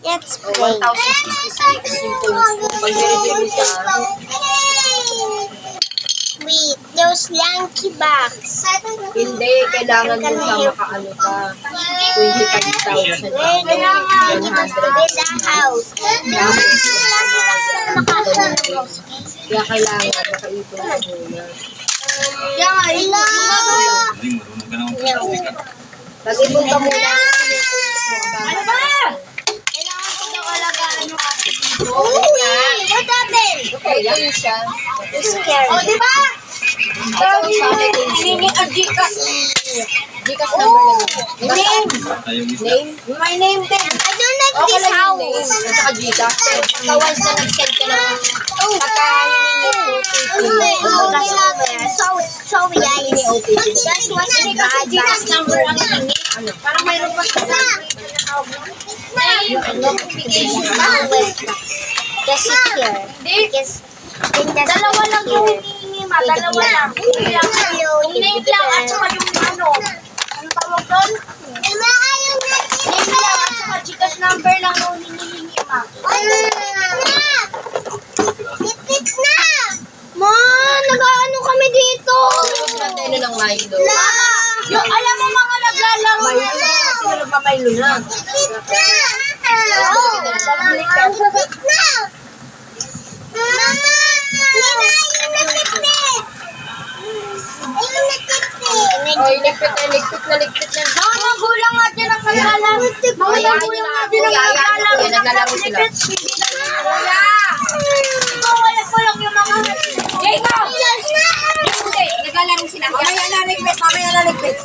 Let's O, play. 1,066 yung points mo. Pag i-review mo siya, Wait, those lanky box. hindi, kailangan mo siya makaano ka. 25,000 We're gonna build a house. Kaya kailangan makaipon ka muna. Hello! Pag-ipon ka muna. Ano ba? Kailangan ko daw alagaan yung ate dito. What happened? Okay, yun siya. It's scary. O, di ba? Ito sa akin, Hindi ang Gcash. Gcash number lang. Name? Name? My name din. I don't like Okay this lang yung name. house. At saka Gcash. Pero pagka once na nag-send ka ng pagka hiningi Sorry, guys. OTP. That was a Hindi bad kasi Gcash number ang hingi. Ano? Parang mayroon pa sa notification ba? Just secure. Hindi. Just then just Dalawa lang yung secure. hinihingi ma. Dalawa lang. Hindi lang. Yung name lang at saka yung ano. Ano tawag doon? Name lang at saka Gcash number lang yung hinihingi ma. Ma, nag-ano kami dito? Ano ng Milo? Yung alam mo mga naglalaro Milo na. na. Sino nagpa-Milo na? Oh, ligpit na. Mga magulang nga din ang naglalaro. Mga magulang nga din ang naglalaro. Kaya naglalaro sila. Kuya! Ikaw wala ko lang yung mga... Jacob! Hindi, naglalaro sila. Mamaya na ligpit.